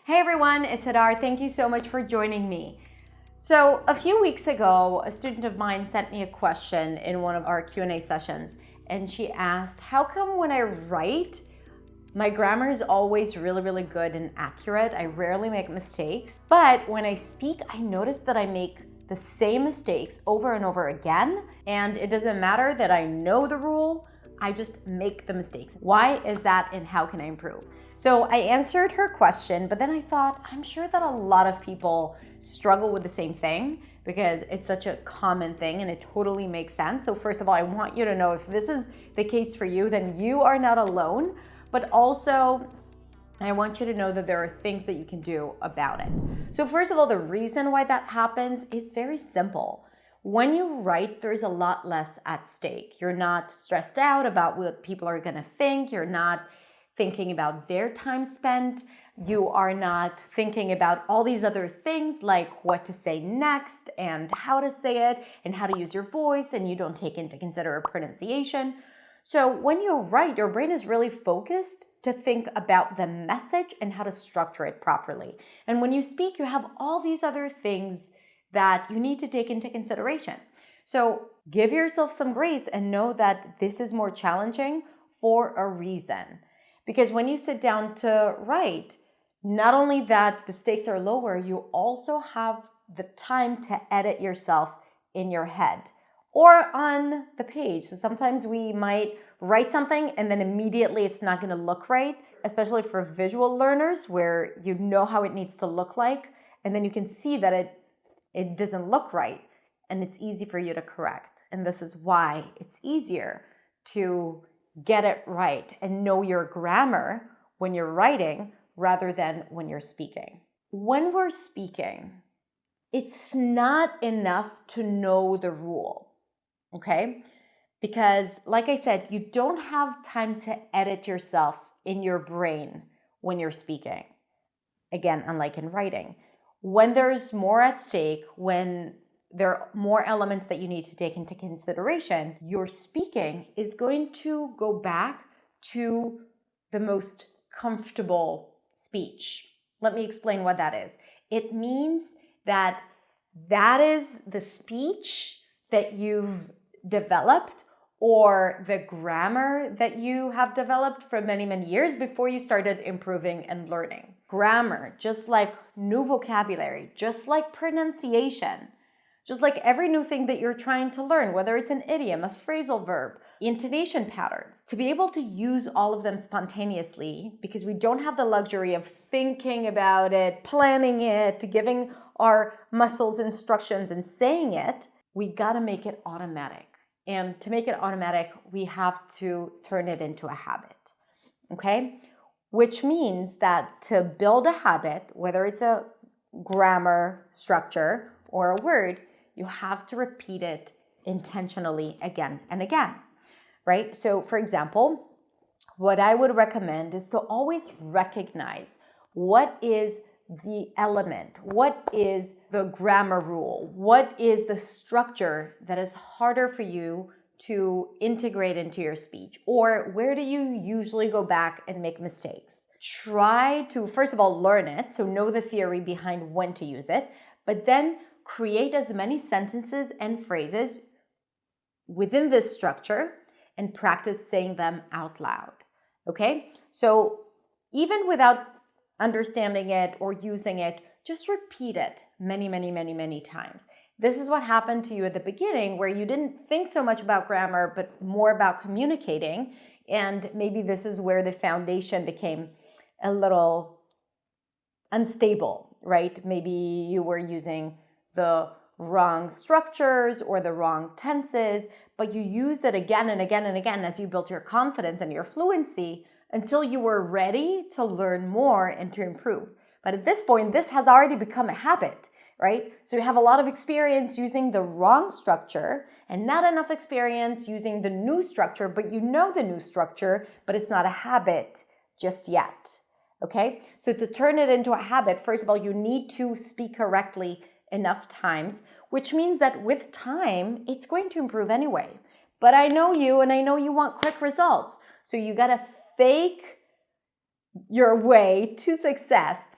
Hey everyone, it's Hadar. Thank you so much for joining me. So a few weeks ago, a student of mine sent me a question in one of our Q&A sessions, and she asked, how come when I write, my grammar is always really good and accurate? I rarely make mistakes, but when I speak, I notice that I make the same mistakes over and over again, and it doesn't matter that I know the rule, I just make the mistakes. Why is that, and how can I improve? So I answered her question, but then I thought, I'm sure that a lot of people struggle with the same thing because it's such a common thing and it totally makes sense. So first of all, I want you to know if this is the case for you, then you are not alone, but also I want you to know that there are things that you can do about it. So first of all, the reason why that happens is very simple. When you write, there's a lot less at stake. You're not stressed out about what people are gonna think. You're not thinking about their time spent. You are not thinking about all these other things like what to say next and how to say it and how to use your voice, and you don't take into consider pronunciation. So when you write, your brain is really focused to think about the message and how to structure it properly. And when you speak, you have all these other things that you need to take into consideration. So give yourself some grace and know that this is more challenging for a reason. Because when you sit down to write, not only that the stakes are lower, you also have the time to edit yourself in your head or on the page. So sometimes we might write something and then immediately it's not going to look right, especially for visual learners where you know how it needs to look like, and then you can see that it doesn't look right, and it's easy for you to correct. And this is why it's easier to get it right and know your grammar when you're writing rather than when you're speaking. When we're speaking, it's not enough to know the rule, okay? Because like I said, you don't have time to edit yourself in your brain when you're speaking. Again, unlike in writing. When there's more at stake, when there are more elements that you need to take into consideration, your speaking is going to go back to the most comfortable speech. Let me explain what that is. It means that is the speech that you've developed or the grammar that you have developed for many years before you started improving and learning. Grammar, just like new vocabulary, just like pronunciation, just like every new thing that you're trying to learn, whether it's an idiom, a phrasal verb, intonation patterns, to be able to use all of them spontaneously, because we don't have the luxury of thinking about it, planning it, giving our muscles instructions and saying it, we gotta make it automatic. And to make it automatic, we have to turn it into a habit, okay? Which means that to build a habit, whether it's a grammar structure or a word, you have to repeat it intentionally again and again, right? So for example, what I would recommend is to always recognize what is the element, what is the grammar rule, what is the structure that is harder for you to integrate into your speech, or where do you usually go back and make mistakes? Try to, first of all, learn it, so know the theory behind when to use it, but then create as many sentences and phrases within this structure and practice saying them out loud, okay? So even without understanding it or using it, just repeat it many times. This is what happened to you at the beginning, where you didn't think so much about grammar, but more about communicating. And maybe this is where the foundation became a little unstable, right? Maybe you were using the wrong structures or the wrong tenses, but you used it again and again and again as you built your confidence and your fluency until you were ready to learn more and to improve. But at this point, this has already become a habit, right? So you have a lot of experience using the wrong structure and not enough experience using the new structure, but you know the new structure, but it's not a habit just yet, okay? So to turn it into a habit, first of all, you need to speak correctly enough times, which means that with time, it's going to improve anyway. But I know you, and I know you want quick results. So you gotta fake your way to success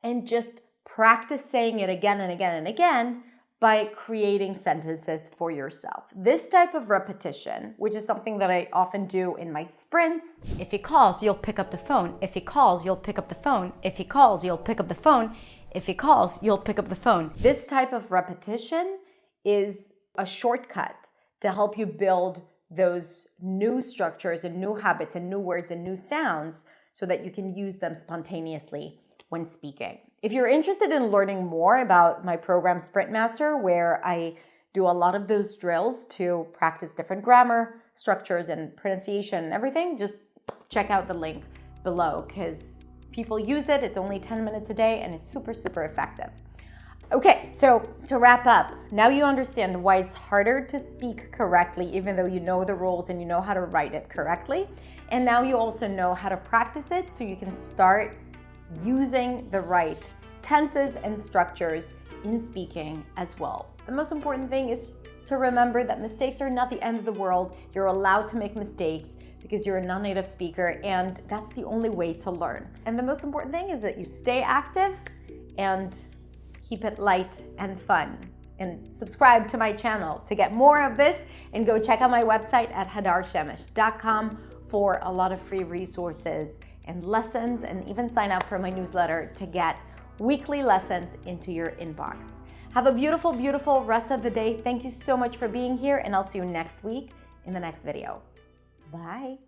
and just practice saying it again and again and again by creating sentences for yourself. This type of repetition, which is something that I often do in my sprints. If he calls, you'll pick up the phone. If he calls, you'll pick up the phone. If he calls, you'll pick up the phone. If he calls, you'll pick up the phone. This type of repetition is a shortcut to help you build those new structures and new habits and new words and new sounds so that you can use them spontaneously when speaking. If you're interested in learning more about my program Sprint Master, where I do a lot of those drills to practice different grammar structures and pronunciation and everything, just check out the link below because people use it. It's only 10 minutes a day and it's super, super effective. Okay, so to wrap up, now you understand why it's harder to speak correctly, even though you know the rules and you know how to write it correctly. And now you also know how to practice it so you can start using the right tenses and structures in speaking as well. The most important thing is to remember that mistakes are not the end of the world. You're allowed to make mistakes because you're a non-native speaker, and that's the only way to learn. And the most important thing is that you stay active and keep it light and fun. And subscribe to my channel to get more of this, and go check out my website at hadarshamish.com for a lot of free resources and lessons, and even sign up for my newsletter to get weekly lessons into your inbox. Have a beautiful, beautiful rest of the day. Thank you so much for being here, and I'll see you next week in the next video. Bye.